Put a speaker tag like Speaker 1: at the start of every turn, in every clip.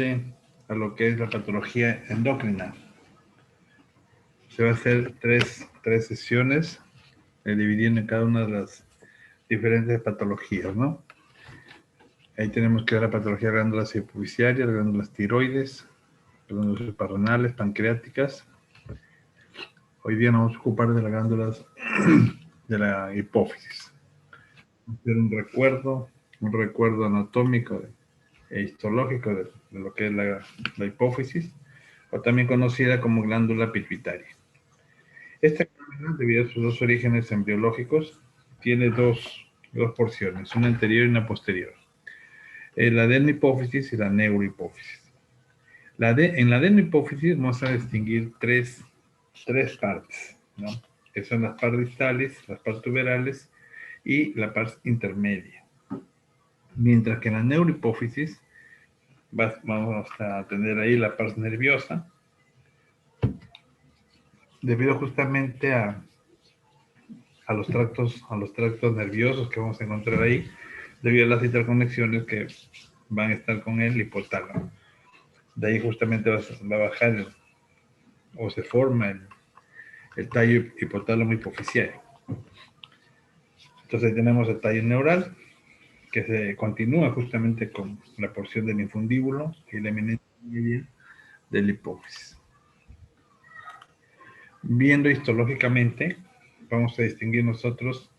Speaker 1: corresponde a lo que es la patología endocrina. Se va a hacer tres sesiones, dividiendo en cada una de las diferentes patologías, ¿no? Ahí tenemos que ver la patología de glándulas hipofisiarias, glándulas tiroides, glándulas suprarrenales, pancreáticas. Hoy día nos vamos a ocupar de las glándulas de la hipófisis. Vamos a hacer un recuerdo anatómico e histológico de lo que es la hipófisis, o también conocida como glándula pituitaria. Esta glándula, debido a sus dos orígenes embriológicos, tiene dos porciones, una anterior y una posterior. La adenopófisis y la neurohipófisis. En la adenopófisis vamos a distinguir tres partes, ¿no? Que son las partes distales, las partes tuberales y la parte intermedia. Mientras que en la neurohipófisis vamos a tener ahí la parte nerviosa, debido justamente a los tractos nerviosos que vamos a encontrar ahí, debido a las interconexiones que van a estar con el hipotálamo. De ahí justamente va a bajar o se forma el tallo hipotálamo hipofisiario. Entonces tenemos el tallo neural, que se continúa justamente con la porción del infundíbulo y la eminencia media de la hipófisis. Viendo histológicamente, vamos a distinguir nosotros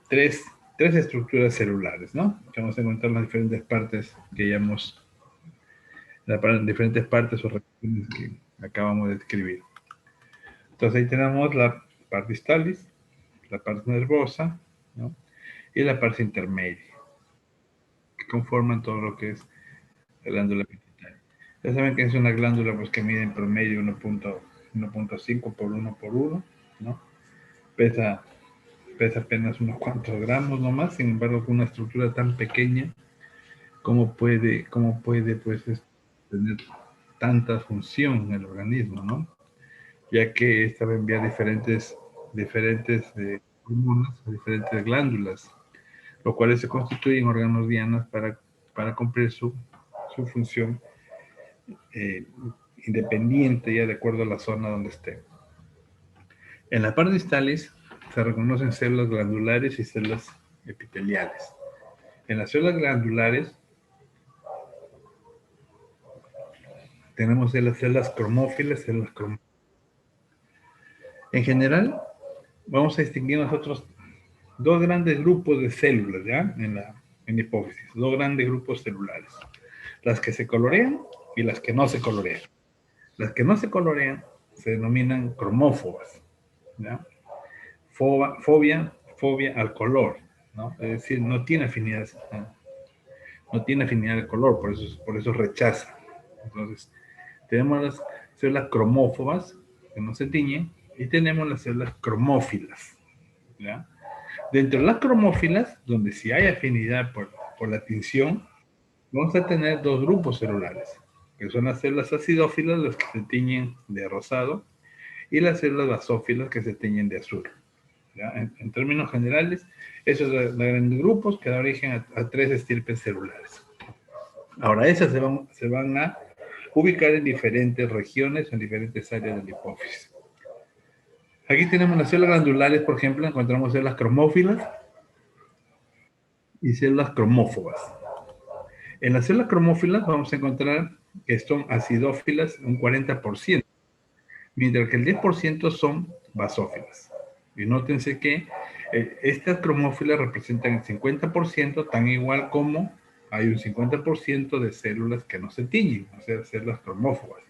Speaker 1: tres estructuras celulares, ¿no? Que vamos a encontrar en las diferentes partes que ya hemos, diferentes partes o regiones que acabamos de describir. Entonces ahí tenemos la parte distalis, la parte nervosa, ¿no? Y la parte intermedia, que conforman todo lo que es la glándula pituitaria. Ya saben que es una glándula pues, que mide en promedio 1.5 por 1 por 1, ¿no? Pesa apenas unos cuantos gramos nomás, sin embargo con una estructura tan pequeña, ¿cómo puede pues tener tanta función en el organismo, ¿no? Ya que esta va a enviar diferentes hormonas a diferentes glándulas, lo cual se constituyen órganos dianas para cumplir su función independiente ya de acuerdo a la zona donde esté. En la parte distalis se reconocen células glandulares y células epiteliales. En las células glandulares tenemos las células cromófilas, En general, vamos a distinguir nosotros dos grandes grupos de células, ¿ya? En la hipófisis, dos grandes grupos celulares. Las que se colorean y las que no se colorean. Las que no se colorean se denominan cromófobas, ¿ya? Fobia al color, ¿no? Es decir, no tiene afinidad al color, por eso rechaza. Entonces, tenemos las células cromófobas, que no se tiñen, y tenemos las células cromófilas, ¿ya? Dentro de las cromófilas, donde sí hay afinidad por la tinción, vamos a tener dos grupos celulares, que son las células acidófilas, las que se tiñen de rosado, y las células basófilas que se tiñen de azul. En términos generales, esos son grandes grupos que dan origen a tres estirpes celulares. Ahora, esas se van a ubicar en diferentes regiones, en diferentes áreas de la hipófisis. Aquí tenemos las células glandulares, por ejemplo, encontramos células cromófilas y células cromófobas. En las células cromófilas vamos a encontrar que son acidófilas un 40%, mientras que el 10% son basófilas. Y nótense que estas cromófilas representan el 50%, tan igual como hay un 50% de células que no se tiñen, o sea, células cromófobas.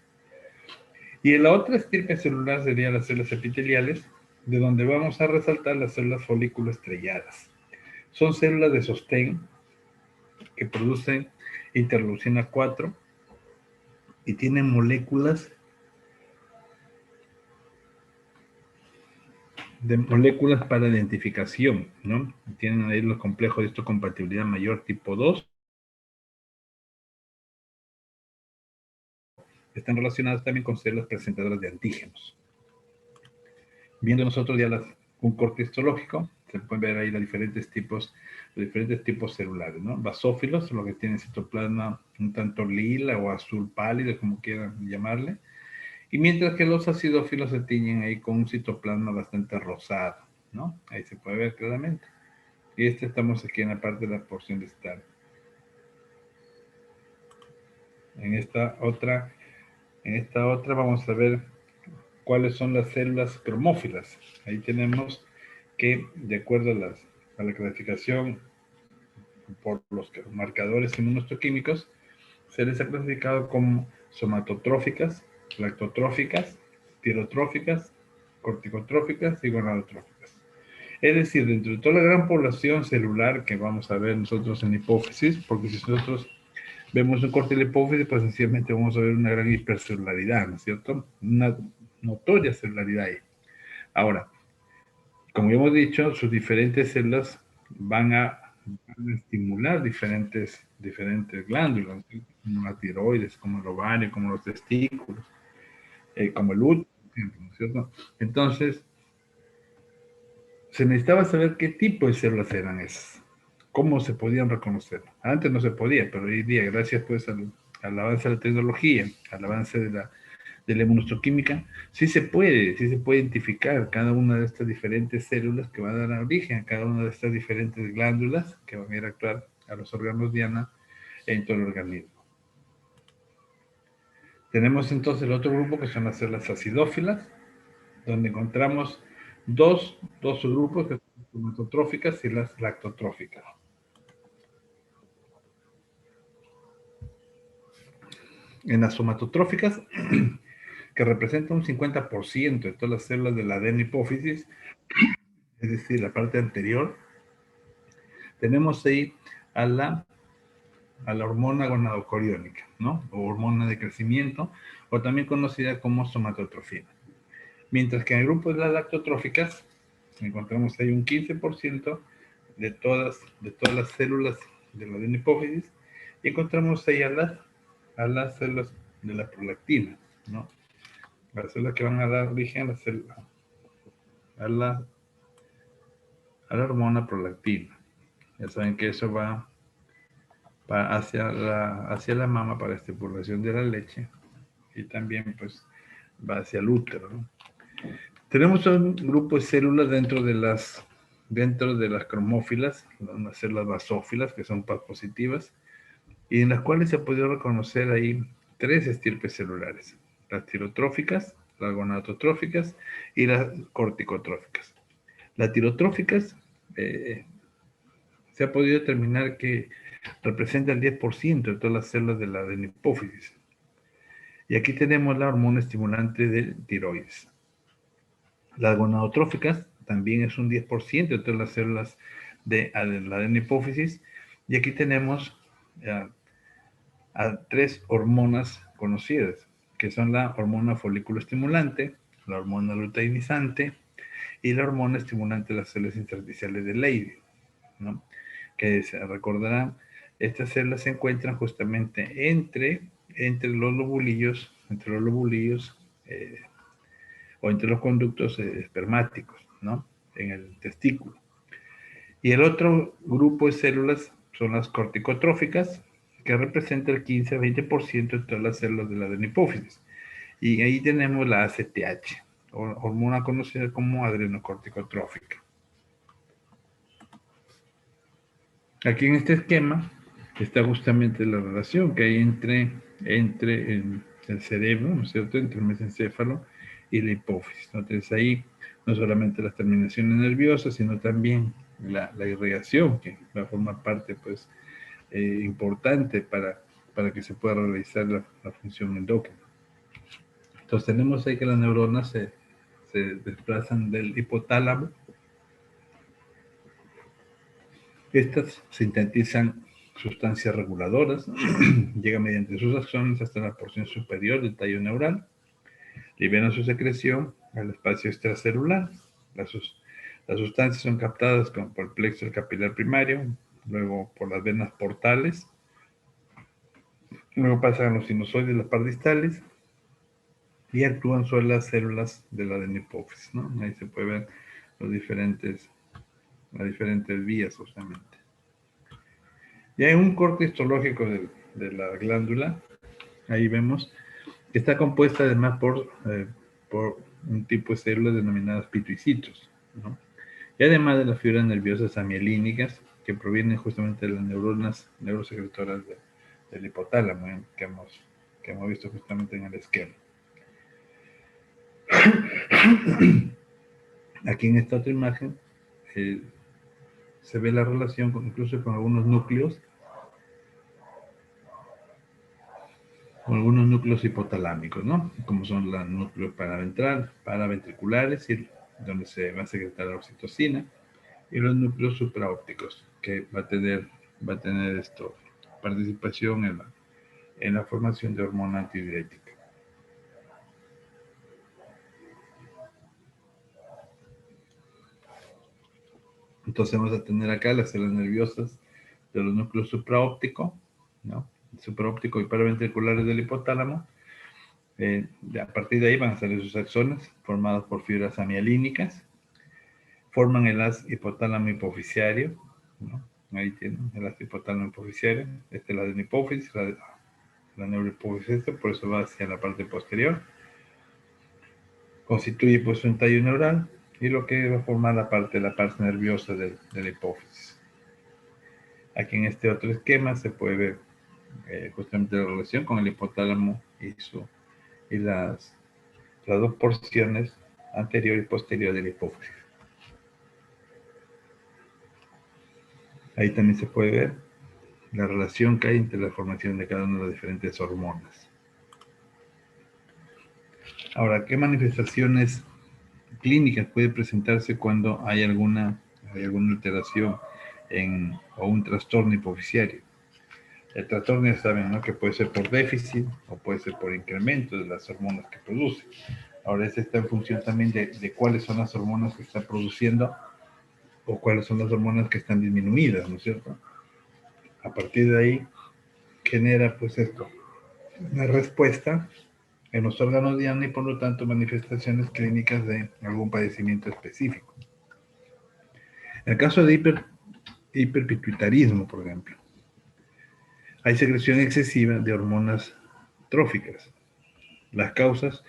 Speaker 1: Y la otra estirpe celular serían las células epiteliales, de donde vamos a resaltar las células folículo estrelladas. Son células de sostén que producen interleucina 4 y tienen moléculas para identificación, ¿no? Tienen ahí los complejos de histocompatibilidad mayor tipo 2. Están relacionadas también con células presentadoras de antígenos. Viendo nosotros ya un corte histológico, se pueden ver ahí los diferentes tipos celulares, ¿no? Basófilos, los que tienen citoplasma un tanto lila o azul pálido, como quieran llamarle. Y mientras que los acidófilos se tiñen ahí con un citoplasma bastante rosado, ¿no? Ahí se puede ver claramente. Y estamos aquí en la parte de la porción distal. En esta otra vamos a ver cuáles son las células cromófilas. Ahí tenemos que, de acuerdo a la clasificación por los marcadores inmunohistoquímicos, se les ha clasificado como somatotróficas, lactotróficas, tirotróficas, corticotróficas y gonadotróficas. Es decir, dentro de toda la gran población celular que vamos a ver nosotros en hipófisis, porque si nosotros vemos un corte de la hipófisis, pues sencillamente vamos a ver una gran hipercelularidad, ¿no es cierto? Una notoria celularidad ahí. Ahora, como ya hemos dicho, sus diferentes células van a estimular diferentes glándulas, como la tiroides, como el ovario, como los testículos, como el útero, ¿no es cierto? Entonces, se necesitaba saber qué tipo de células eran esas, cómo se podían reconocer. Antes no se podía, pero hoy día, gracias pues al avance de la tecnología, al avance de la inmunohistoquímica, sí se puede identificar cada una de estas diferentes células que van a dar origen a cada una de estas diferentes glándulas que van a ir a actuar a los órganos diana en todo el organismo. Tenemos entonces el otro grupo que son las células acidófilas, donde encontramos dos subgrupos, que son las somatotróficas y las lactotróficas. En las somatotróficas, que representa un 50% de todas las células de la adenohipófisis, es decir, la parte anterior, tenemos ahí a la hormona gonadocoriónica, ¿no? O hormona de crecimiento, o también conocida como somatotrofina. Mientras que en el grupo de las lactotróficas encontramos ahí un 15% de todas las células de la adenohipófisis, y encontramos ahí a las células de la prolactina, ¿no? Las células que van a dar origen a la hormona prolactina. Ya saben que eso va hacia la mama para estimulación de la leche, y también pues va hacia el útero, ¿no? Tenemos un grupo de células dentro de las cromófilas, unas células basófilas que son PAS positivas, y en las cuales se ha podido reconocer ahí tres estirpes celulares: las tirotróficas, las gonadotróficas y las corticotróficas. Las tirotróficas se ha podido determinar que representa el 10% de todas las células de la adenohipófisis. Y aquí tenemos la hormona estimulante de tiroides. Las gonadotróficas también es un 10% de todas las células de la adenohipófisis. Y aquí tenemos a tres hormonas conocidas, que son la hormona folículo estimulante, la hormona luteinizante y la hormona estimulante de las células intersticiales de Leydig, ¿no? Que se recordarán, estas células se encuentran justamente entre los lobulillos, o entre los conductos espermáticos, ¿no? En el testículo. Y el otro grupo de células son las corticotróficas, que representa el 15 a 20% de todas las células de la adenohipófisis. Y ahí tenemos la ACTH, hormona conocida como adrenocorticotrófica. Aquí en este esquema está justamente la relación que hay entre el cerebro, ¿no es cierto?, entre el mesencéfalo y la hipófisis. Entonces ahí no solamente las terminaciones nerviosas, sino también la irrigación, que va a formar parte pues importante para que se pueda realizar la función endocrina. Entonces tenemos ahí que las neuronas se desplazan del hipotálamo. Estas sintetizan sustancias reguladoras, llegan mediante sus acciones hasta la porción superior del tallo neural, liberan su secreción al espacio extracelular. Las sustancias son captadas por el plexo del capilar primario, luego por las venas portales, luego pasan a los sinusoides, las pardistales, y actúan sobre las células de la adenohipófisis, ¿no? Ahí se puede ver los diferentes las diferentes vías justamente. Y hay un corte histológico de la glándula, ahí vemos, que está compuesta además por un tipo de células denominadas pituicitos, ¿no? Y además de las fibras nerviosas amielínicas, que provienen justamente de las neuronas neurosecretoras del hipotálamo, que hemos visto justamente en el esquema. Aquí en esta otra imagen se ve la relación incluso con algunos núcleos hipotalámicos, ¿no? Como son los núcleos paraventriculares, donde se va a secretar la oxitocina, y los núcleos supraópticos, que va a tener participación en la formación de hormona antidiurética. Entonces vamos a tener acá las células nerviosas de los núcleos supraópticos, ¿no? Supraóptico y paraventriculares del hipotálamo. A partir de ahí van a salir sus axones formados por fibras amialínicas. Forman el haz hipotálamo hipoficiario, ¿no? Ahí tienen el haz hipotálamo hipoficiario. Esta es la adenohipófisis, la neurohipófisis, por eso va hacia la parte posterior. Constituye pues un tallo neural y lo que va a formar la parte nerviosa de la hipófisis. Aquí en este otro esquema se puede ver justamente la relación con el hipotálamo y las dos porciones anterior y posterior de la hipófisis. Ahí también se puede ver la relación que hay entre la formación de cada una de las diferentes hormonas. Ahora, ¿qué manifestaciones clínicas puede presentarse cuando hay alguna alteración o un trastorno hipoficiario? El trastorno ya saben, ¿no?, que puede ser por déficit o puede ser por incremento de las hormonas que produce. Ahora, esta está en función también de cuáles son las hormonas que está produciendo o cuáles son las hormonas que están disminuidas, ¿no es cierto? A partir de ahí genera pues esto una respuesta en los órganos diana y por lo tanto manifestaciones clínicas de algún padecimiento específico. En el caso de hiperpituitarismo, por ejemplo, hay secreción excesiva de hormonas tróficas. Las causas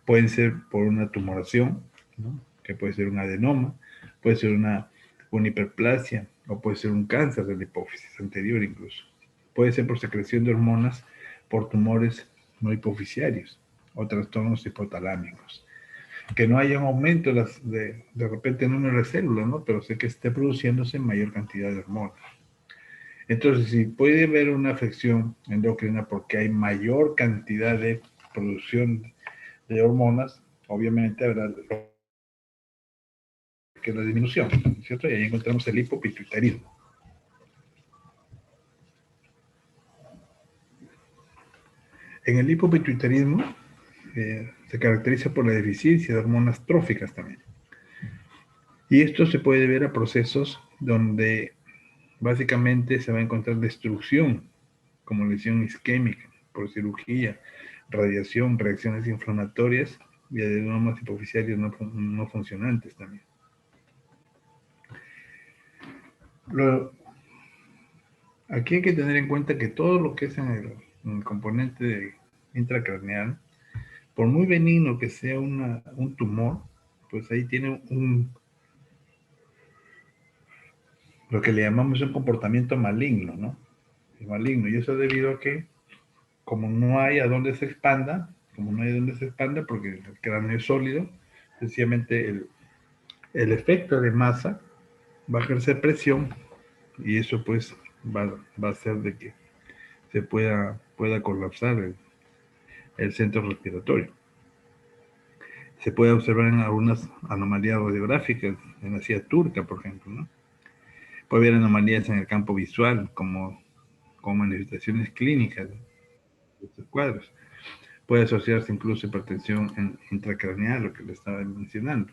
Speaker 1: pueden ser por una tumoración, ¿no?, que puede ser un adenoma, puede ser una hiperplasia o puede ser un cáncer de la hipófisis anterior incluso. Puede ser por secreción de hormonas por tumores no hipoficiarios o trastornos hipotalámicos. Que no haya un aumento de repente en número de células, ¿no?, pero sé que esté produciéndose mayor cantidad de hormonas. Entonces, si puede haber una afección endocrina porque hay mayor cantidad de producción de hormonas, obviamente habrá que la disminución, ¿cierto? Y ahí encontramos el hipopituitarismo. En el hipopituitarismo se caracteriza por la deficiencia de hormonas tróficas también. Y esto se puede ver a procesos donde básicamente se va a encontrar destrucción, como lesión isquémica por cirugía, radiación, reacciones inflamatorias y adenomas hipoficiarios no funcionantes también. Aquí hay que tener en cuenta que todo lo que es en el componente intracraneal, por muy benigno que sea un tumor, pues ahí tiene lo que le llamamos un comportamiento maligno, ¿no? Maligno, y eso debido a que como no hay a dónde se expanda, porque el cráneo es sólido, sencillamente el efecto de masa va a ejercer presión y eso pues va a hacer de que se pueda colapsar el centro respiratorio. Se puede observar en algunas anomalías radiográficas, en la silla turca, por ejemplo, ¿no? Puede haber anomalías en el campo visual, como manifestaciones clínicas de estos cuadros. Puede asociarse incluso hipertensión intracraneal, lo que le estaba mencionando.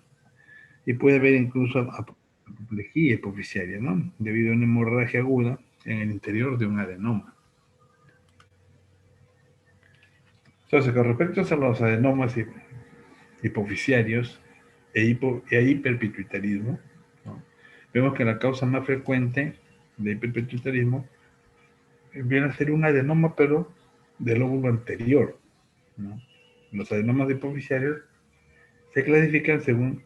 Speaker 1: Y puede haber incluso apoplejía hipoficiaria, ¿no?, debido a una hemorragia aguda en el interior de un adenoma. Entonces, con respecto a los adenomas hipoficiarios e hiperpituitarismo, ¿no?, vemos que la causa más frecuente de hiperpituitarismo viene a ser un adenoma, pero del lóbulo anterior, ¿no? Los adenomas hipofisiarios se clasifican según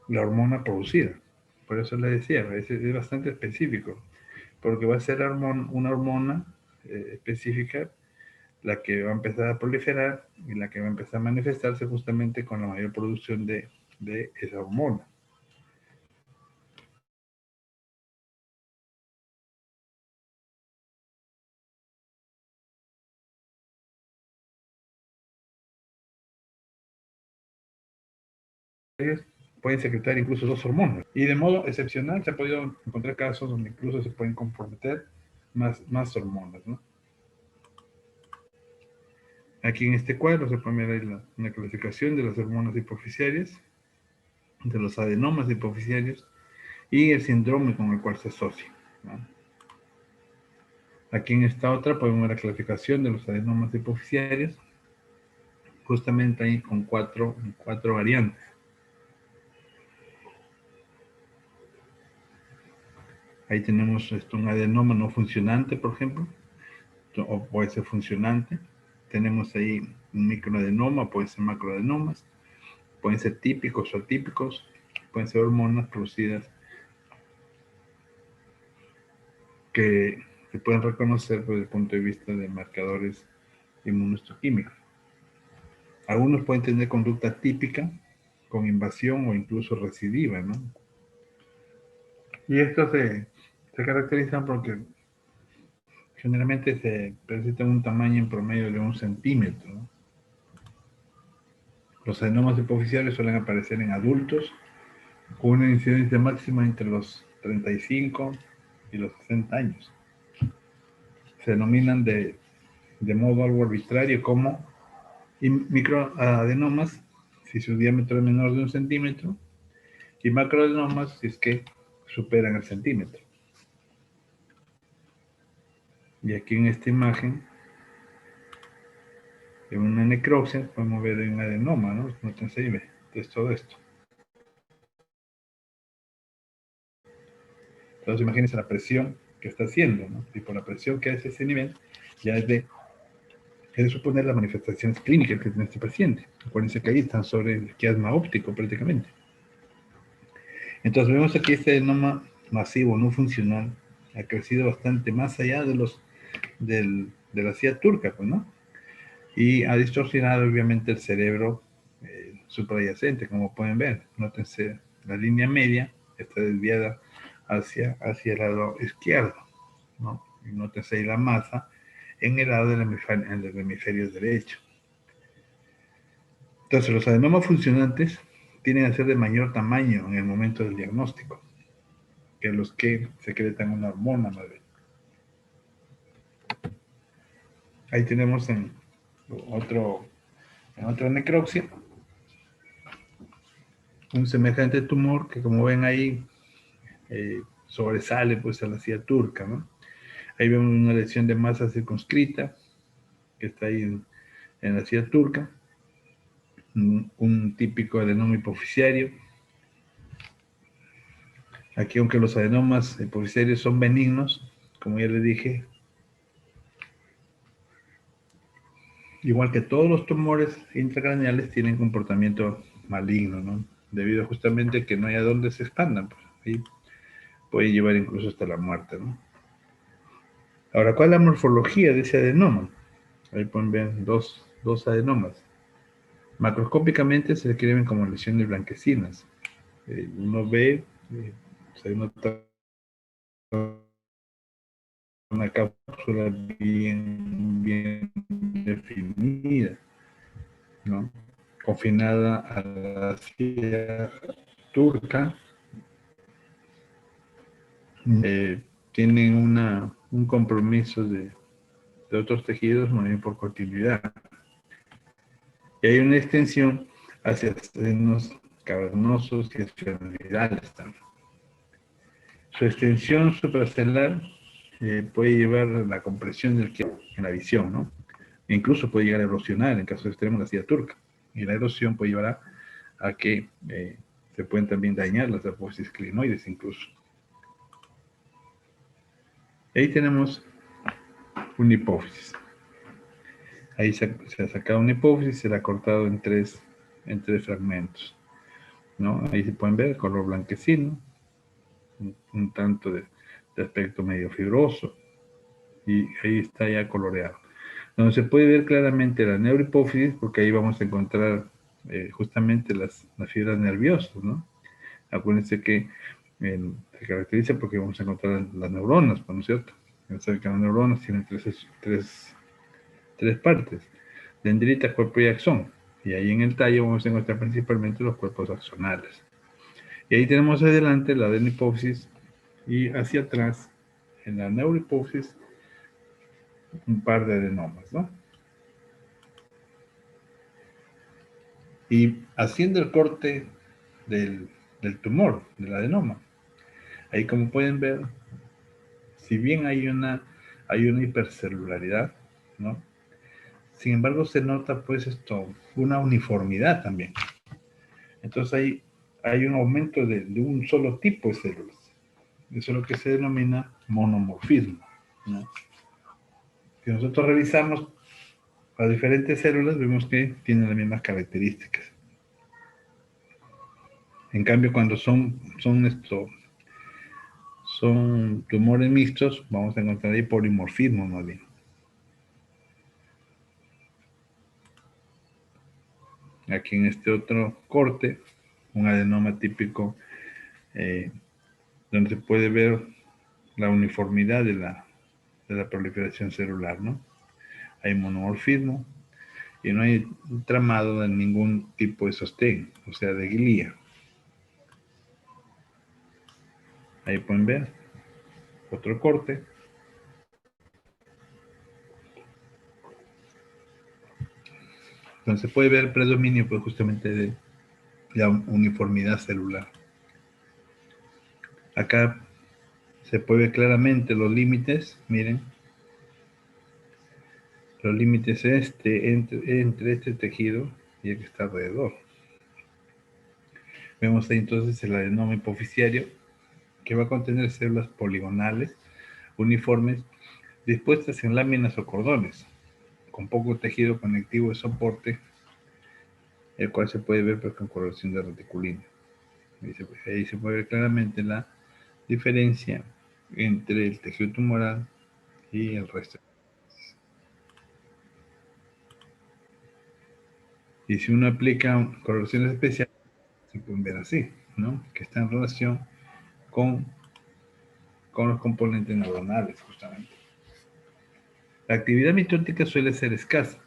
Speaker 1: la hormona producida. Por eso le decía, es bastante específico, porque va a ser una hormona específica la que va a empezar a proliferar y la que va a empezar a manifestarse justamente con la mayor producción de esa hormona. Pueden secretar incluso dos hormonas. Y de modo excepcional se ha podido encontrar casos donde incluso se pueden comprometer más hormonas, ¿no? Aquí en este cuadro se puede ver una clasificación de las hormonas hipofisiarias, de los adenomas hipofisiarios y el síndrome con el cual se asocia, ¿no? Aquí en esta otra podemos ver la clasificación de los adenomas hipofisiarios, justamente ahí con cuatro variantes. Ahí tenemos un adenoma no funcionante, por ejemplo, o puede ser funcionante. Tenemos ahí un microadenoma, pueden ser macroadenomas, pueden ser típicos o atípicos, pueden ser hormonas producidas que se pueden reconocer desde el punto de vista de marcadores inmunohistoquímicos. Algunos pueden tener conducta típica, con invasión o incluso recidiva, ¿no? Y estos se caracterizan porque generalmente se presentan un tamaño en promedio de 1 centímetro, ¿no? Los adenomas hipofisiarios suelen aparecer en adultos con una incidencia máxima entre los 35 y los 60 años. Se denominan de modo algo arbitrario como microadenomas si su diámetro es menor de 1 centímetro y macroadenomas si es que superan el centímetro. Y aquí en esta imagen, en una necropsia, podemos ver un adenoma, ¿no? Nótense ahí, es todo esto. Entonces imagínense la presión que está haciendo, ¿no? Y por la presión que hace ese nivel, ya es de suponer las manifestaciones clínicas que tiene este paciente. Acuérdense que ahí están sobre el quiasma óptico prácticamente. Entonces vemos aquí este adenoma masivo no funcional ha crecido bastante más allá de la CIA turca, pues, ¿no? Y ha distorsionado obviamente el cerebro supradyacente, como pueden ver. Nótense, la línea media está desviada hacia el lado izquierdo, ¿no? Y nótense ahí la masa en el lado del hemisferio derecho. Entonces, los adenomas funcionantes tienden a ser de mayor tamaño en el momento del diagnóstico que los que secretan una hormona madre. Ahí tenemos en otra necropsia un semejante tumor que, como ven ahí, sobresale pues a la CIA turca, ¿no? Ahí vemos una lesión de masa circunscrita que está ahí en la CIA turca, un típico adenoma hipofisiario. Aquí, aunque los adenomas hipofisiarios son benignos, como ya les dije, igual que todos los tumores intracraneales tienen comportamiento maligno, ¿no? Debido justamente a que no hay a dónde se expandan, pues, ahí puede llevar incluso hasta la muerte, ¿no? Ahora, ¿cuál es la morfología de ese adenoma? Ahí pueden ver dos adenomas. Macroscópicamente se describen como lesiones blanquecinas. Uno ve, se nota una cápsula bien definida, ¿no? Confinada a la CIA turca. Tienen un compromiso de otros tejidos más bien por continuidad. Y hay una extensión hacia senos cavernosos y esferoidales también. Su extensión supracelular puede llevar a la compresión del quiasma en la visión, ¿no? E incluso puede llegar a erosionar en caso extremo la CIA turca. Y la erosión puede llevar a que se pueden también dañar las apófisis clinoides incluso. Ahí tenemos una hipófisis. Ahí se ha sacado una hipófisis, se la ha cortado en tres fragmentos, ¿no? Ahí se pueden ver el color blanquecino, un tanto de aspecto medio fibroso, y ahí está ya coloreado. Donde se puede ver claramente la neurohipófisis, porque ahí vamos a encontrar justamente las fibras nerviosas, ¿no? Acuérdense que se caracteriza porque vamos a encontrar las neuronas, ¿no es cierto? Ya saben que las neuronas tienen tres partes: dendrita, cuerpo y axón. Y ahí en el tallo vamos a encontrar principalmente los cuerpos axonales. Y ahí tenemos adelante la adenopófisis y hacia atrás, en la neurohipófisis, un par de adenomas, ¿no? Y haciendo el corte del tumor, del adenoma, ahí como pueden ver, si bien hay una hipercelularidad, ¿no? Sin embargo, se nota pues una uniformidad también. Entonces hay un aumento de un solo tipo de células. Eso es lo que se denomina monomorfismo, ¿no? Si nosotros revisamos las diferentes células, vemos que tienen las mismas características. En cambio, cuando son tumores mixtos, vamos a encontrar ahí polimorfismo más bien. Aquí en este otro corte, un adenoma típico, donde se puede ver la uniformidad de la proliferación celular, ¿no? Hay monomorfismo y no hay tramado de ningún tipo de sostén, o sea, de glía. Ahí pueden ver otro corte. Entonces se puede ver el predominio pues, justamente de la uniformidad celular. Acá se puede ver claramente los límites, miren, los límites entre este tejido y el que está alrededor. Vemos ahí entonces el adenoma hipoficiario, que va a contener células poligonales, uniformes, dispuestas en láminas o cordones, con poco tejido conectivo de soporte, el cual se puede ver pues, con coloración de reticulina. Ahí se puede ver claramente la diferencia entre el tejido tumoral y el resto. Y si uno aplica coloraciones especiales, se pueden ver así, ¿no? Que está en relación con, los componentes neuronales, justamente. La actividad mitótica suele ser escasa.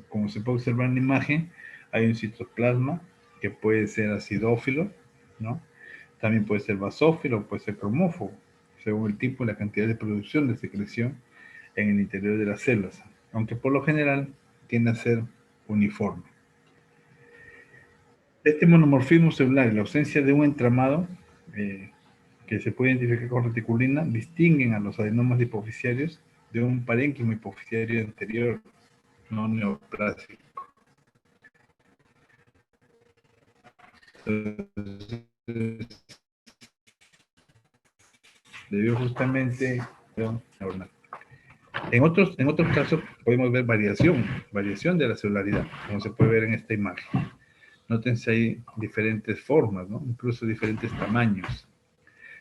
Speaker 1: Como se puede observar en la imagen, hay un citoplasma que puede ser acidófilo, ¿no? También puede ser basófilo, puede ser cromófobo, según el tipo y la cantidad de producción de secreción en el interior de las células, aunque por lo general tiende a ser uniforme. Este monomorfismo celular y la ausencia de un entramado que se puede identificar con reticulina distinguen a los adenomas hipoficiarios de un parénquimo hipoficiario anterior no neoplásico. Debido justamente neuronal. En otros casos podemos ver variación de la celularidad, como se puede ver en esta imagen. Nótense ahí diferentes formas, ¿no? Incluso diferentes tamaños.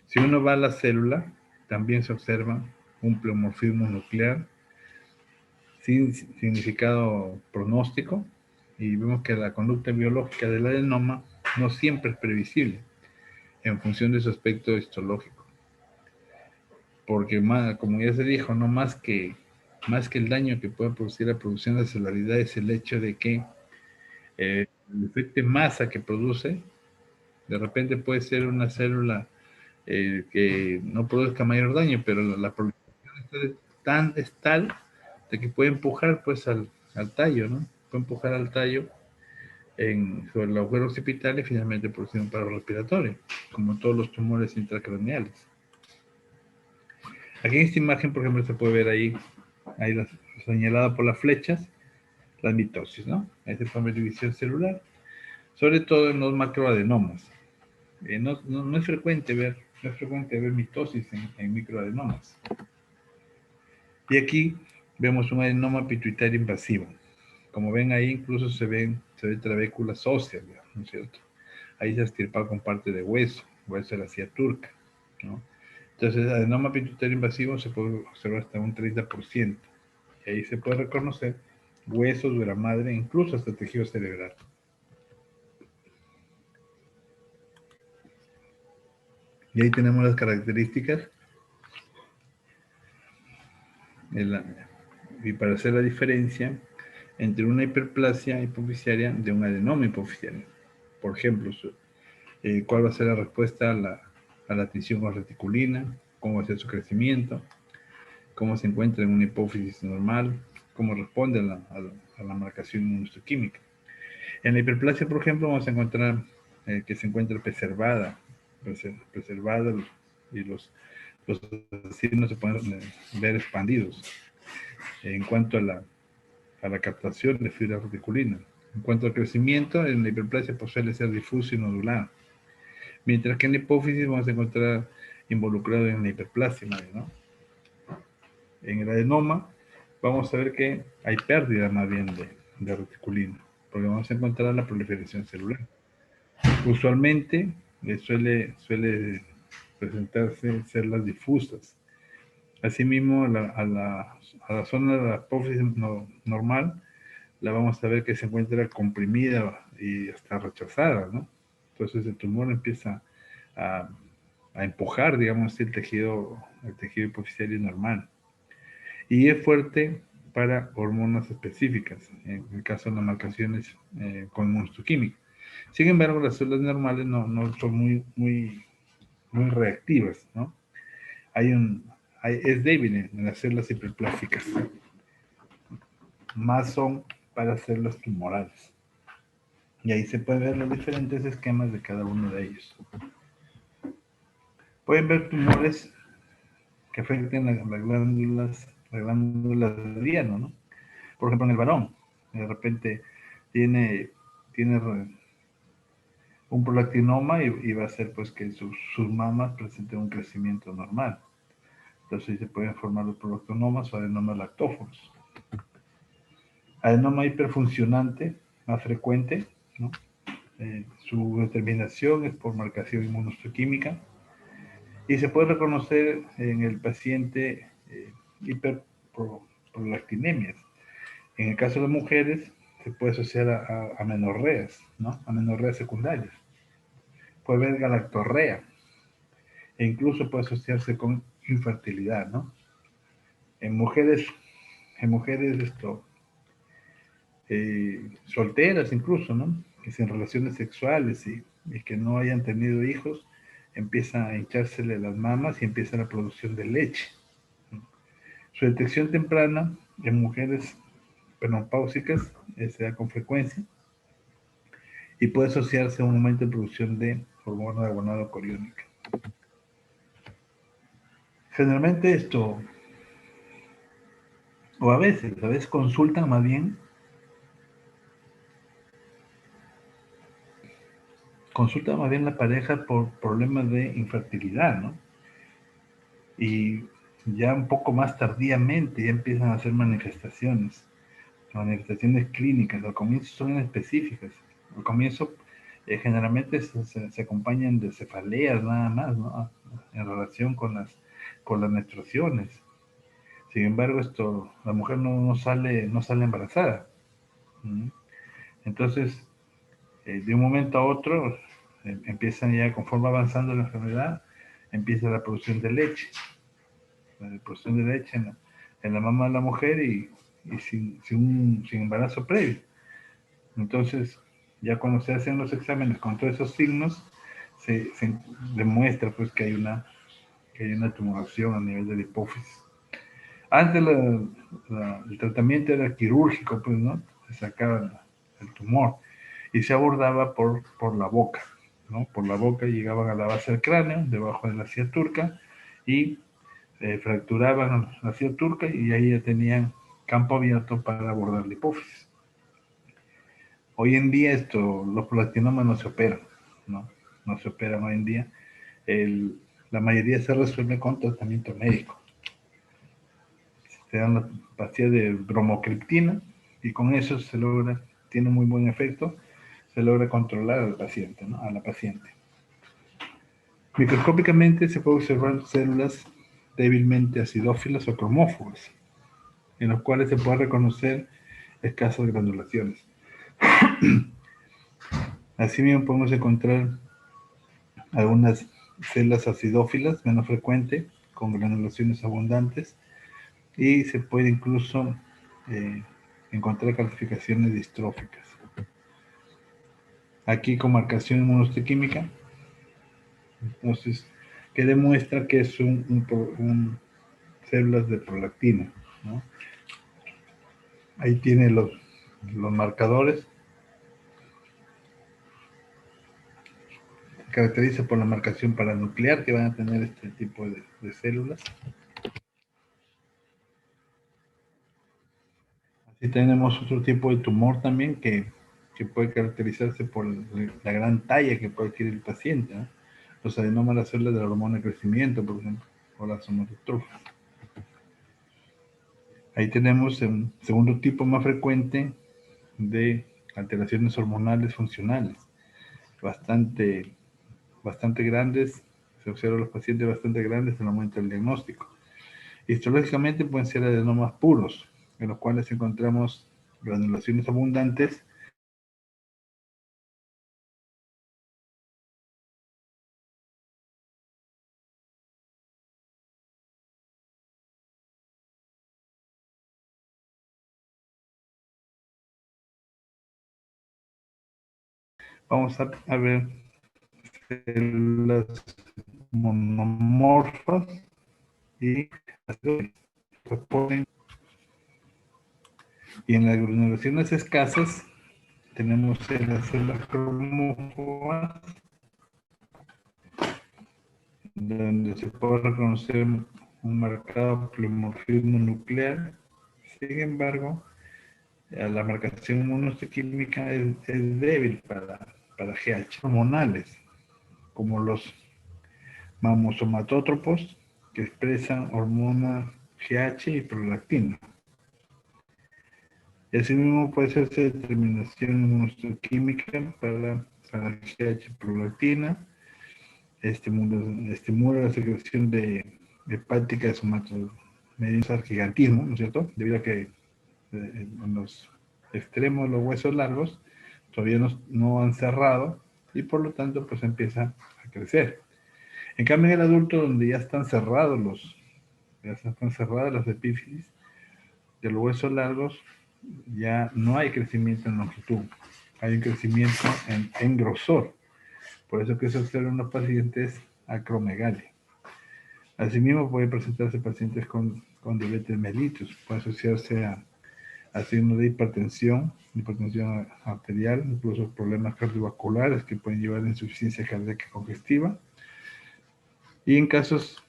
Speaker 1: Si uno va a la célula, también se observa un pleomorfismo nuclear sin significado pronóstico y vemos que la conducta biológica del adenoma no siempre es previsible en función de su aspecto histológico. Porque, como ya se dijo, no más que el daño que puede producir la producción de celularidad es el hecho de que el efecto de masa que produce, de repente puede ser una célula que no produzca mayor daño, pero la producción es tal de que puede empujar pues al tallo, ¿no? Puede empujar al tallo sobre el agujero occipital y finalmente producir un paro respiratorio, como todos los tumores intracraneales. Aquí en esta imagen, por ejemplo, se puede ver ahí señalada por las flechas, la mitosis, ¿no? Ahí se puede ver división celular, sobre todo en los macroadenomas. No es frecuente ver es frecuente ver mitosis en microadenomas. Y aquí vemos un adenoma pituitario invasivo. Como ven ahí, incluso se ve trabéculas óseas, ¿no es cierto? Ahí se ha extirpado con parte de hueso de la cia turca, ¿no? Entonces, el adenoma pituitario invasivo se puede observar hasta un 30%. Y ahí se puede reconocer huesos de la madre, incluso hasta tejido cerebral. Y ahí tenemos las características y para hacer la diferencia entre una hiperplasia hipoficiaria de un adenoma hipoficiario. Por ejemplo, cuál va a ser la respuesta a la tinción con reticulina, cómo va a ser su crecimiento, cómo se encuentra en una hipófisis normal, cómo responde a la marcación inmunohistoquímica. En la hiperplasia, por ejemplo, vamos a encontrar que se encuentra preservada y los signos se pueden ver expandidos. En cuanto a la captación de fibra reticulina. En cuanto al crecimiento, en la hiperplasia pues, suele ser difuso y nodular. Mientras que en la hipófisis vamos a encontrar involucrado en la hiperplasia, ¿no? En el adenoma vamos a ver que hay pérdida más bien de reticulina, porque vamos a encontrar la proliferación celular. Usualmente suele presentarse células difusas. Asimismo, a la zona de la hipófisis normal la vamos a ver que se encuentra comprimida y hasta rechazada, ¿no? Entonces el tumor empieza a, a empujar, digamos, el tejido hipoficiario normal. Y es fuerte para hormonas específicas, en el caso de las marcaciones con inmunohistoquímica. Sin embargo, las células normales no son muy reactivas, ¿no? Es débil en las células hiperplásticas. Más son para células tumorales. Y ahí se pueden ver los diferentes esquemas de cada uno de ellos. Pueden ver tumores que afecten las glándulas de Diano, ¿no? Por ejemplo, en el varón, de repente tiene un prolactinoma y va a hacer pues que sus mamas presenten un crecimiento normal. Entonces se pueden formar los prolactinomas o adenomas lactóforos. Adenoma hiperfuncionante, más frecuente, ¿no? Su determinación es por marcación inmunohistoquímica y se puede reconocer en el paciente hiperprolactinemias. En el caso de mujeres, se puede asociar a menorreas, ¿no? A menorreas secundarias. Puede haber galactorrea e incluso puede asociarse con infertilidad, ¿no? En mujeres, solteras incluso, ¿no? Que sean relaciones sexuales y que no hayan tenido hijos, empieza a hinchársele las mamas y empieza la producción de leche. Su detección temprana en mujeres menopáusicas se da con frecuencia y puede asociarse a un aumento en producción de hormona de gonadocoriónica. Generalmente o a veces consultan más bien la pareja por problemas de infertilidad, ¿no? Y ya un poco más tardíamente ya empiezan a hacer manifestaciones clínicas. Al comienzo son específicas. Al comienzo generalmente se acompañan de cefaleas nada más, ¿no? En relación con las menstruaciones. Sin embargo, la mujer no sale embarazada. Entonces, de un momento a otro, empiezan ya, conforme avanzando la enfermedad, empieza la producción de leche. La producción de leche en la mama de la mujer y sin embarazo previo. Entonces, ya cuando se hacen los exámenes con todos esos signos, se demuestra pues que hay una tumoración a nivel de la hipófisis. Antes el tratamiento era quirúrgico, pues, ¿no? Se sacaba el tumor y se abordaba por la boca, ¿no? Por la boca llegaban a la base del cráneo, debajo de la cia turca, y fracturaban la cia turca y ahí ya tenían campo abierto para abordar la hipófisis. Hoy en día los prolaktinomas no se operan, ¿no? No se operan hoy en día. la mayoría se resuelve con tratamiento médico. Se dan las pastillas de bromocriptina y con eso se logra, tiene un muy buen efecto, se logra controlar al paciente, ¿no? A la paciente. Microscópicamente se puede observar células débilmente acidófilas o cromóforas, en los cuales se puede reconocer escasas granulaciones. Asimismo podemos encontrar algunas células acidófilas menos frecuentes, con granulaciones abundantes, y se puede incluso encontrar calcificaciones distróficas. Aquí con marcación inmunohistoquímica, entonces, que demuestra que es células de prolactina, ¿no? Ahí tiene los marcadores. Se caracteriza por la marcación paranuclear que van a tener este tipo de células. Así tenemos otro tipo de tumor también que puede caracterizarse por la gran talla que puede adquirir el paciente, ¿no? Los adenomas, las células de la hormona de crecimiento, por ejemplo, o las somatotróficas. Ahí tenemos un segundo tipo más frecuente de alteraciones hormonales funcionales, bastante grandes. Se observan los pacientes bastante grandes en el momento del diagnóstico. Histológicamente pueden ser adenomas puros, en los cuales encontramos granulaciones abundantes. Vamos a ver células monomorfas y en las granulaciones escasas tenemos las células cromóforas, donde se puede reconocer un marcado polimorfismo nuclear. Sin embargo, la marcación inmunohistoquímica es débil para GH hormonales, como los mamosomatótropos, que expresan hormona GH y prolactina. Y asimismo puede hacerse determinación inmunohistoquímica para GH prolactina, estimula la secreción hepática de somatomedios gigantismo, ¿no es cierto? Debido a que en los extremos de los huesos largos todavía no han cerrado y por lo tanto pues empieza a crecer. En cambio en el adulto, donde ya están cerradas las epífisis de los huesos largos, ya no hay crecimiento en longitud, hay un crecimiento en grosor. Por eso que se observa en los pacientes acromegalia. Asimismo puede presentarse pacientes con diabetes mellitus, puede asociarse a signos de hipertensión arterial, incluso problemas cardiovasculares que pueden llevar a insuficiencia cardíaca congestiva. Y en casos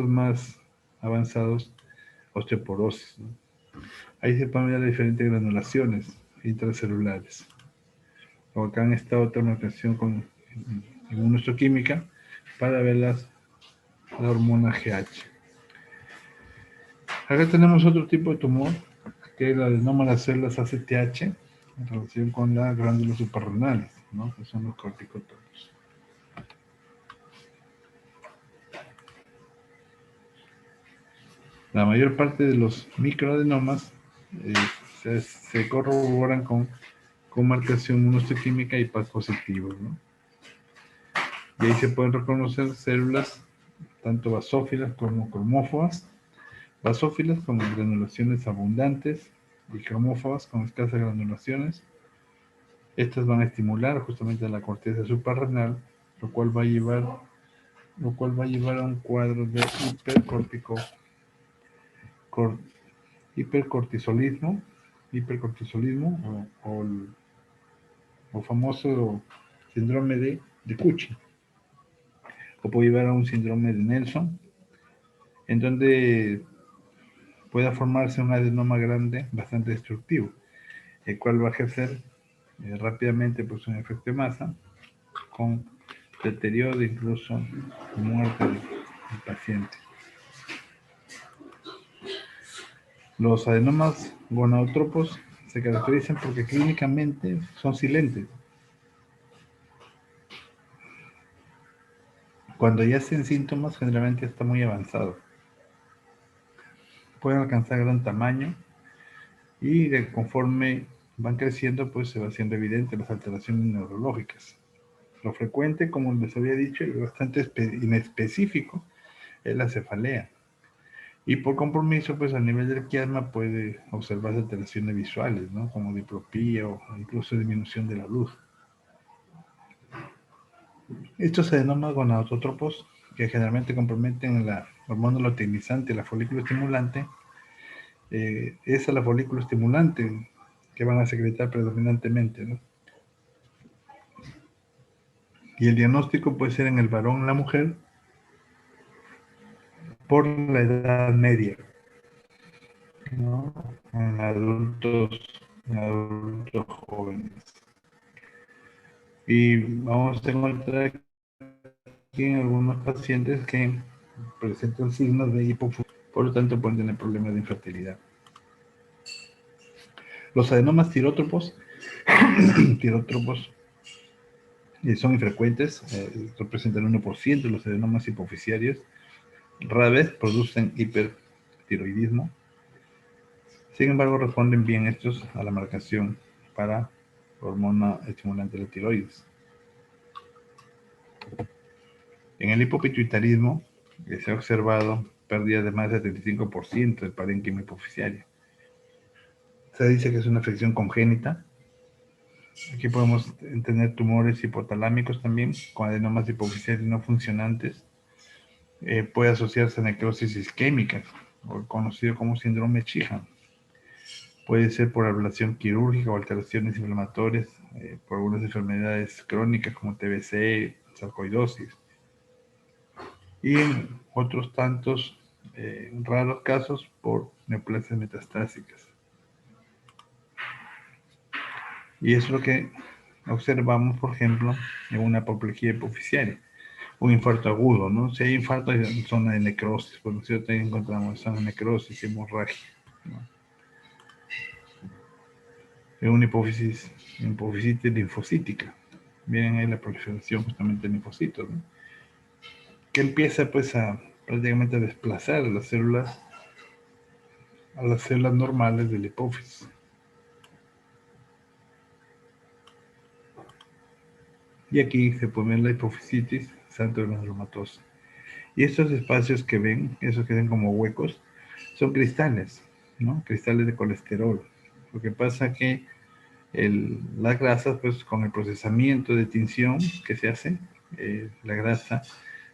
Speaker 1: más avanzados, osteoporosis, ¿no? Ahí se pueden ver las diferentes granulaciones intracelulares. O acá en esta otra marcación con inmunohistoquímica para ver la hormona GH. Acá tenemos otro tipo de tumor, que es el adenoma de las células ACTH, en relación con las glándulas suprarrenales, ¿no? Que son los corticotonos. La mayor parte de los microadenomas se corroboran con marcación inmunohistoquímica y PAS positivo, ¿no? Y ahí se pueden reconocer células tanto basófilas como cromóforas. Basófilas con granulaciones abundantes y cromóforas con escasas granulaciones. Estas van a estimular justamente la corteza suprarrenal, lo cual va a llevar a un cuadro de hipercortisolismo o famoso síndrome de Cushing, o puede llevar a un síndrome de Nelson, en donde pueda formarse un adenoma grande bastante destructivo, el cual va a ejercer rápidamente pues, un efecto de masa con deterioro, incluso muerte del paciente. Los adenomas gonadotropos se caracterizan porque clínicamente son silentes. Cuando ya hacen síntomas, generalmente está muy avanzado. Pueden alcanzar gran tamaño y conforme van creciendo, pues se va haciendo evidente las alteraciones neurológicas. Lo frecuente, como les había dicho, y bastante inespecífico, es la cefalea. Y por compromiso, pues a nivel del quiasma puede observarse alteraciones visuales, ¿no? Como diplopía o incluso disminución de la luz. Estos adenomas gonadotropos, que generalmente comprometen la hormona luteinizante y la folículo estimulante, es a la folículo estimulante que van a secretar predominantemente, ¿no? Y el diagnóstico puede ser en el varón o la mujer por la edad media, ¿no? En adultos jóvenes. Y vamos a encontrar aquí en algunos pacientes que presentan signos de hipofunción, por lo tanto pueden tener problemas de infertilidad. Los adenomas tirótropos, tirótropos son infrecuentes, representan el 1% de los adenomas hipoficiarios. Rara vez producen hipertiroidismo. Sin embargo, responden bien estos a la marcación para hormona estimulante de la tiroides. En el hipopituitarismo se ha observado pérdida de más del 75% del parénquima hipoficiario. Se dice que es una afección congénita. Aquí podemos tener tumores hipotalámicos también, con adenomas hipoficiarios no funcionantes. Puede asociarse a necrosis isquémica, o conocido como síndrome Sheehan. Puede ser por ablación quirúrgica o alteraciones inflamatorias, por algunas enfermedades crónicas como TBC, sarcoidosis. Y en otros tantos raros casos por neoplasias metastásicas. Y es lo que observamos, por ejemplo, en una apoplejía hipoficiaria, un infarto agudo, ¿no? Si hay infarto en zona de necrosis, por cierto, ahí encontramos zona de necrosis, hemorragia, ¿no? En una hipófisis linfocítica. Miren ahí la proliferación justamente de linfocitos, ¿no? Que empieza pues a prácticamente a desplazar a las células normales de la hipófisis. Y aquí se puede ver la hipofisitis santoglomatosa. Y estos espacios que ven, esos que ven como huecos, son cristales, ¿no? Cristales de colesterol. Lo que pasa que las grasas, pues con el procesamiento de tinción que se hace, la grasa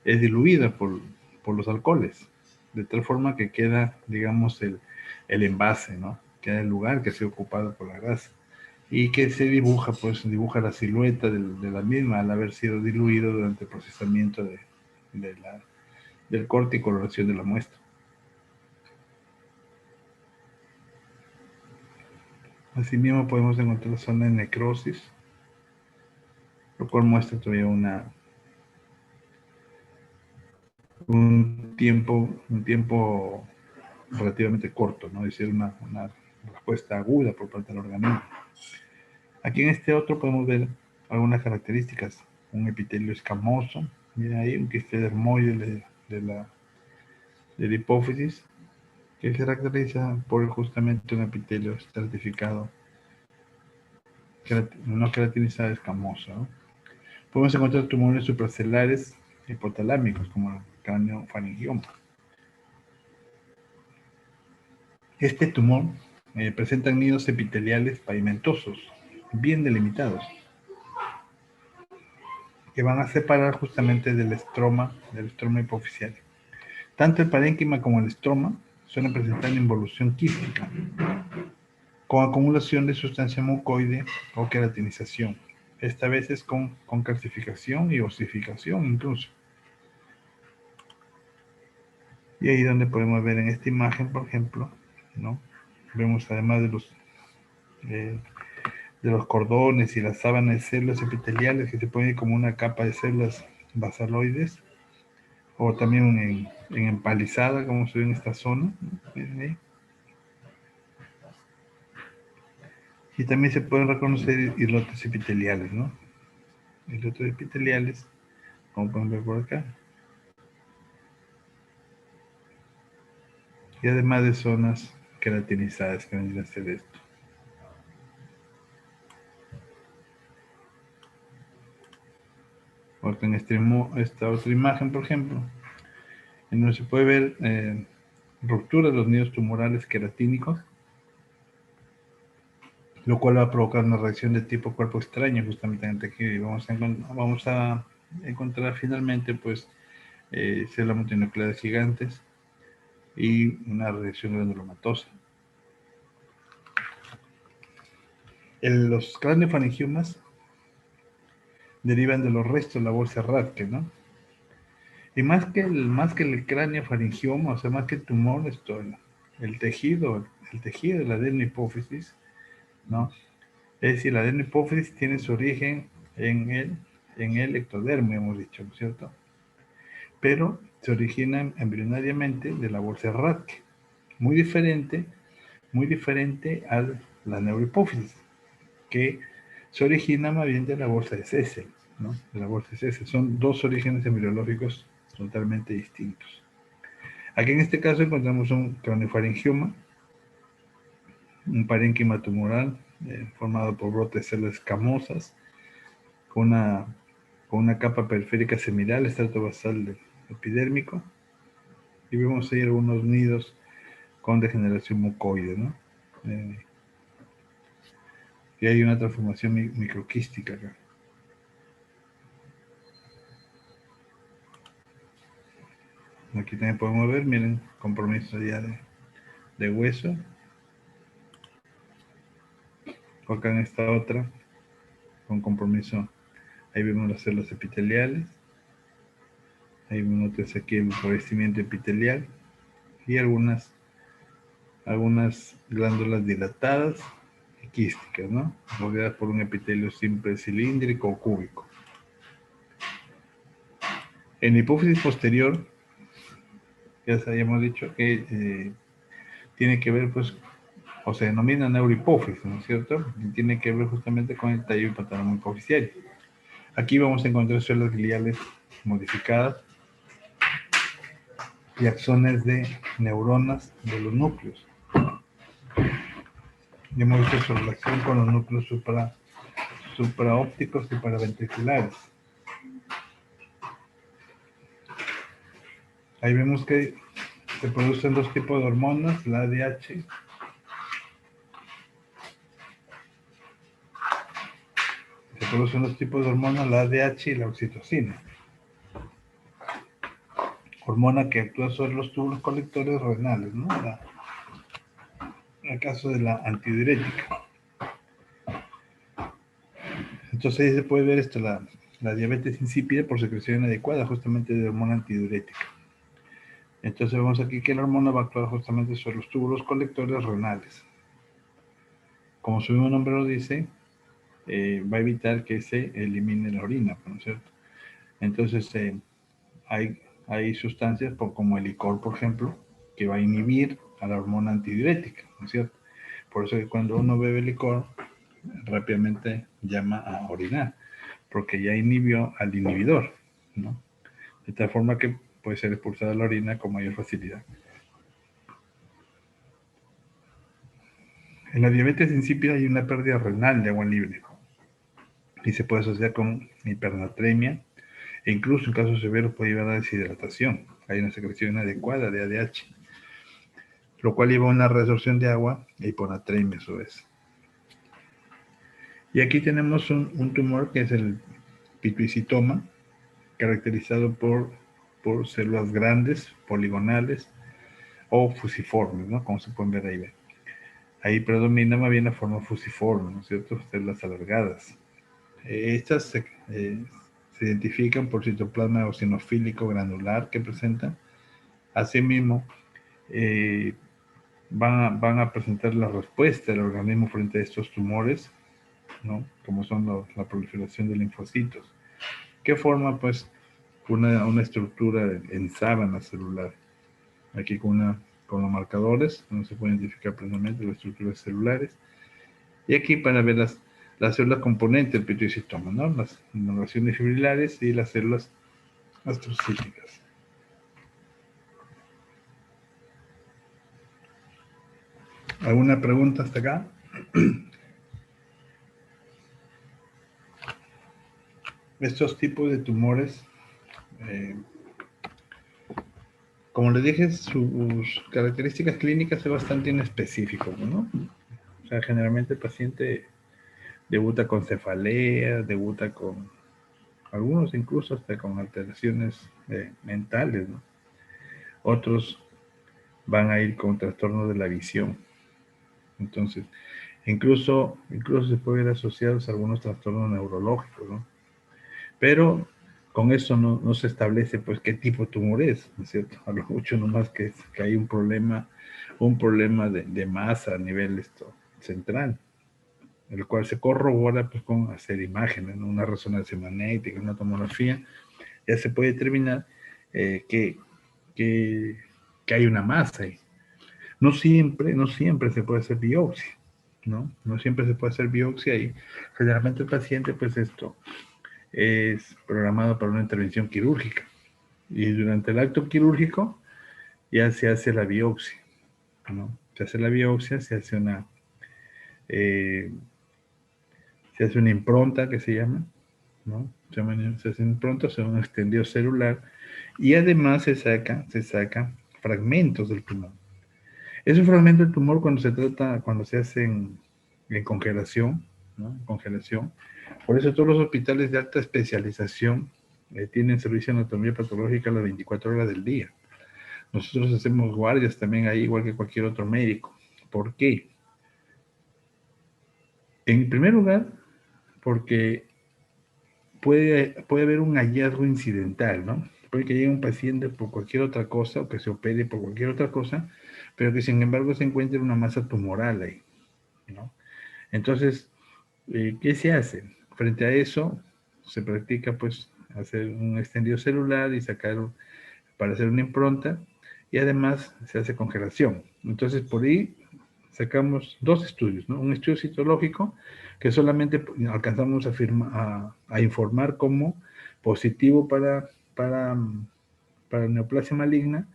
Speaker 1: es diluida por los alcoholes, de tal forma que queda, digamos, el envase, ¿no? Queda el lugar que se ha ocupado por la grasa. Y que se dibuja, pues dibuja la silueta de la misma al haber sido diluido durante el procesamiento del corte y coloración de la muestra. Asimismo podemos encontrar la zona de necrosis, lo cual muestra todavía un tiempo relativamente corto, ¿no? Es decir, una respuesta aguda por parte del organismo. Aquí en este otro podemos ver algunas características. Un epitelio escamoso, miren ahí, un quiste dermoide de la hipófisis, que se caracteriza por justamente un epitelio estratificado, no queratinizado, escamoso, ¿no? Podemos encontrar tumores supracelares hipotalámicos, como el craniofaringioma. Este tumor presenta nidos epiteliales pavimentosos, bien delimitados, que van a separar justamente del estroma hipoficial. Tanto el parénquima como el estroma suelen presentar una involución quística, con acumulación de sustancia mucoide o queratinización. Esta vez es con calcificación y osificación incluso. Y ahí donde podemos ver en esta imagen, por ejemplo, ¿no? Vemos además de los cordones y las sábanas de células epiteliales que se ponen como una capa de células basaloides, o también en empalizada, como se ve en esta zona. Miren ahí. Y también se pueden reconocer islotes epiteliales, ¿no? Islotes epiteliales, como pueden ver por acá. Y además de zonas queratinizadas que vendrían a ser esto. Porque en esta otra imagen, por ejemplo, en donde se puede ver ruptura de los nidos tumorales queratínicos, lo cual va a provocar una reacción de tipo cuerpo extraño justamente en el tejido, y vamos a encontrar finalmente pues células multinucleares gigantes y una reacción granulomatosa. Los craniofaringiomas derivan de los restos de la bolsa Rathke, ¿no? Y más que el craniofaringioma, o sea, más que el tumor, el tejido de la adenohipófisis, ¿no? Es decir, la adenohipófisis tiene su origen en el ectodermo, hemos dicho, ¿no es cierto? Pero se origina embrionariamente de la bolsa Rathke, muy diferente a la neurohipófisis, que se origina más bien de la bolsa de Sessel, ¿no? De la bolsa de Sessel. Son dos orígenes embriológicos totalmente distintos. Aquí en este caso encontramos un craniofaringioma, un parénquima tumoral formado por brotes de células escamosas, con una capa periférica semilar, estrato basal epidérmico, y vemos ahí algunos nidos con degeneración mucoide, ¿no? Y hay una transformación microquística acá. Aquí también podemos ver, miren, compromiso ya de hueso. Acá en esta otra, con compromiso, ahí vemos las células epiteliales. Ahí vemos aquí el revestimiento epitelial y algunas glándulas dilatadas y quísticas, ¿no? Rodeadas por un epitelio simple cilíndrico o cúbico. En la hipófisis posterior, ya habíamos dicho que tiene que ver, pues, o se denomina neurohipófisis, ¿no es cierto? Y tiene que ver justamente con el tallo hipotálamo hipofisiario. Aquí vamos a encontrar células gliales modificadas y axones de neuronas de los núcleos. Y hemos visto su relación con los núcleos supraópticos y paraventriculares. Ahí vemos que se producen dos tipos de hormonas, la ADH la ADH y la oxitocina. Hormona que actúa sobre los túbulos colectores renales, ¿no? En el caso de la antidiurética. Entonces ahí se puede ver la diabetes insípida por secreción inadecuada justamente de hormona antidiurética. Entonces vemos aquí que la hormona va a actuar justamente sobre los túbulos colectores renales. Como su mismo nombre lo dice, va a evitar que se elimine la orina, ¿no es cierto? Entonces hay sustancias como el licor, por ejemplo, que va a inhibir a la hormona antidiurética, ¿no es cierto? Por eso que cuando uno bebe licor, rápidamente llama a orinar, porque ya inhibió al inhibidor, ¿no? De tal forma que puede ser expulsada la orina con mayor facilidad. En la diabetes insípida hay una pérdida renal de agua libre y se puede asociar con hipernatremia e incluso en casos severos puede llevar a deshidratación. Hay una secreción inadecuada de ADH, lo cual lleva a una resorción de agua e hiponatremia a su vez. Y aquí tenemos un tumor que es el pituicitoma, caracterizado por células grandes, poligonales o fusiformes, ¿no? Como se pueden ver ahí. Ahí predomina más bien la forma fusiforme, ¿no es cierto? Células alargadas. Estas se identifican por citoplasma eosinofílico granular que presentan. Asimismo, van a presentar la respuesta del organismo frente a estos tumores, ¿no? Como son la proliferación de linfocitos, que forma pues una estructura en sábana celular. Aquí con los marcadores, donde se puede identificar plenamente las estructuras celulares. Y aquí para ver las células componentes del pitiocitoma, ¿no? Las innervaciones fibrilares y las células astrocíticas. ¿Alguna pregunta hasta acá? Estos tipos de tumores, como les dije, sus características clínicas son bastante inespecíficas, ¿no? O sea, generalmente el paciente debuta con cefalea, debuta con algunos incluso hasta con alteraciones mentales, ¿no? Otros van a ir con trastornos de la visión. Entonces, incluso se puede ver asociados a algunos trastornos neurológicos, ¿no? Pero con eso no se establece, pues, qué tipo de tumor es, ¿no es cierto? A lo mucho nomás que hay un problema de masa a nivel central, el cual se corrobora, pues, con hacer imágenes, ¿no? Una resonancia magnética, una tomografía, ya se puede determinar que hay una masa ahí. No siempre se puede hacer biopsia, ¿no? No siempre se puede hacer biopsia y generalmente el paciente, pues esto es programado para una intervención quirúrgica. Y durante el acto quirúrgico ya se hace la biopsia, ¿no? Se hace la biopsia, eh, se hace una impronta que se llama, ¿no? Se hace una impronta, se hace un extendido celular y además se saca fragmentos del tumor. Esos fragmentos del tumor cuando se hace en congelación, ¿no? En congelación. Por eso todos los hospitales de alta especialización tienen servicio de anatomía patológica las 24 horas del día. Nosotros hacemos guardias también ahí, igual que cualquier otro médico. ¿Por qué? En primer lugar, porque puede haber un hallazgo incidental, ¿no? Puede que llegue un paciente por cualquier otra cosa o que se opere por cualquier otra cosa, pero que sin embargo se encuentre una masa tumoral ahí, ¿no? Entonces, ¿qué se hace? Frente a eso, se practica, pues, hacer un extendido celular y para hacer una impronta, y además se hace congelación. Entonces, por ahí sacamos dos estudios, ¿no? Un estudio citológico que solamente alcanzamos a informar como positivo para neoplasia maligna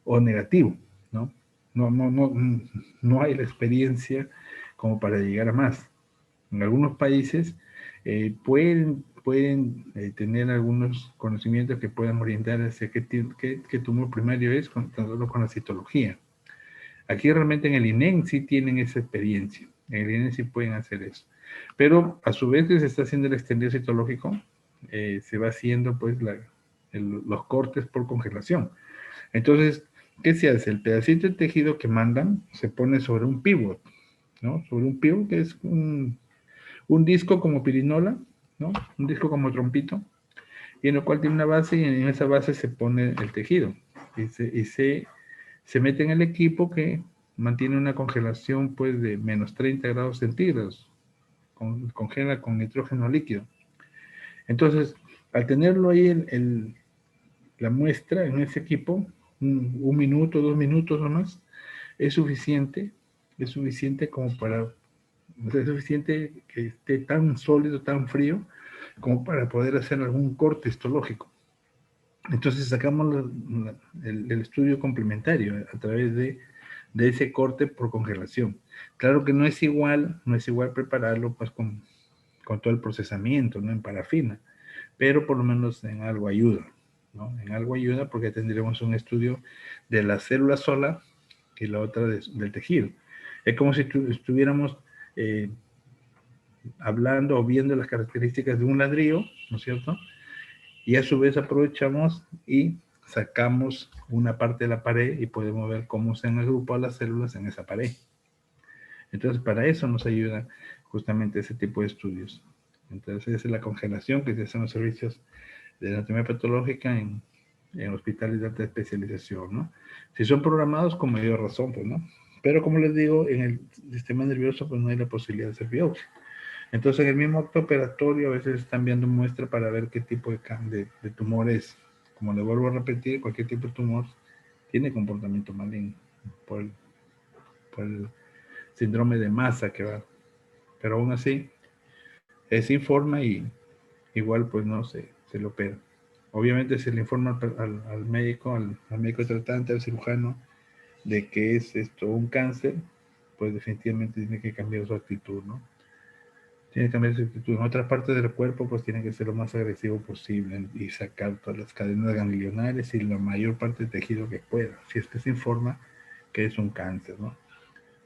Speaker 1: o negativo, ¿no? No hay la experiencia como para llegar a más. En algunos países pueden tener algunos conocimientos que puedan orientar hacia qué tumor primario es con la citología. Aquí realmente en el INEM sí tienen esa experiencia. En el INEM sí pueden hacer eso. Pero a su vez que se está haciendo el extendido citológico, se va haciendo pues los cortes por congelación. Entonces, ¿qué se hace? El pedacito de tejido que mandan se pone sobre un pivot, ¿no? Sobre un pivot que es un disco como pirinola, ¿no? Un disco como trompito, y en el cual tiene una base y en esa base se pone el tejido. Y se mete en el equipo que mantiene una congelación pues de menos 30 grados centígrados, congela con nitrógeno líquido. Entonces, al tenerlo ahí la muestra en ese equipo, un minuto, 2 minutos nomás, es suficiente como para, es suficiente que esté tan sólido, tan frío, como para poder hacer algún corte histológico. Entonces sacamos el estudio complementario a través de ese corte por congelación. Claro que no es igual prepararlo pues con todo el procesamiento, ¿no? En parafina, pero por lo menos en algo ayuda, ¿no? En algo ayuda porque tendremos un estudio de la célula sola y la otra del tejido. Es como si estuviéramos hablando o viendo las características de un ladrillo, ¿no es cierto? Y a su vez aprovechamos y sacamos una parte de la pared y podemos ver cómo se han agrupado las células en esa pared. Entonces, para eso nos ayuda justamente ese tipo de estudios. Entonces, esa es la congelación que se hace en los servicios de anatomía patológica en hospitales de alta especialización, ¿no? Si son programados, con mayor razón, pues, ¿no? Pero como les digo, en el sistema nervioso, pues no hay la posibilidad de hacer biopsia. Entonces, en el mismo acto operatorio, a veces están viendo muestra para ver qué tipo de tumor es, como le vuelvo a repetir, cualquier tipo de tumor tiene comportamiento maligno por el síndrome de masa que va. Pero aún así, se informa y igual pues no se le opera. Obviamente se le informa al médico, al médico tratante, al cirujano, de que es esto un cáncer, pues definitivamente tiene que cambiar su actitud, ¿no? Tiene que cambiar su actitud. En otras partes del cuerpo, pues tiene que ser lo más agresivo posible y sacar todas las cadenas ganglionares y la mayor parte del tejido que pueda, si es que se informa que es un cáncer, ¿no?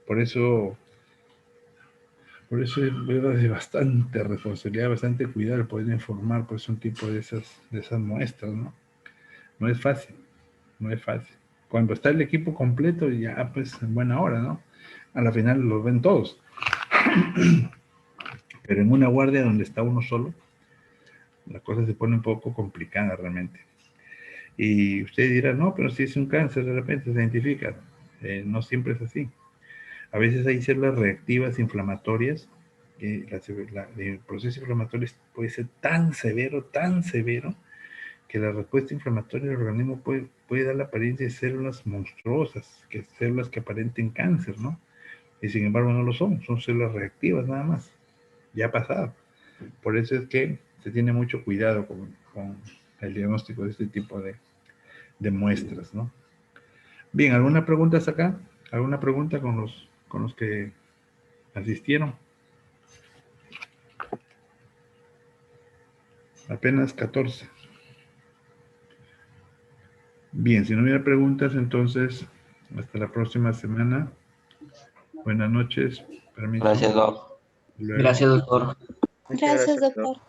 Speaker 1: Por eso es de bastante responsabilidad, bastante cuidado el poder informar pues un tipo de esas muestras, ¿no? No es fácil, no es fácil. Cuando está el equipo completo, ya pues en buena hora, ¿no? A la final los ven todos. Pero en una guardia donde está uno solo, la cosa se pone un poco complicada realmente. Y usted dirá, no, pero si es un cáncer de repente se identifica. No siempre es así. A veces hay células reactivas inflamatorias. El proceso inflamatorio puede ser tan severo, que la respuesta inflamatoria del organismo puede dar la apariencia de células monstruosas, que células que aparenten cáncer, ¿no? Y sin embargo no lo son células reactivas nada más. Ya ha pasado. Por eso es que se tiene mucho cuidado con el diagnóstico de este tipo de muestras, ¿no? Bien, ¿alguna pregunta hasta acá? ¿Alguna pregunta con los que asistieron? Apenas 14. Bien, si no hubiera preguntas, entonces, hasta la próxima semana. Buenas noches. Permiso.
Speaker 2: Gracias, Doc.
Speaker 1: Luego.
Speaker 3: Gracias, doctor.
Speaker 4: Muchas
Speaker 5: Gracias,
Speaker 4: gracias,
Speaker 5: doctor.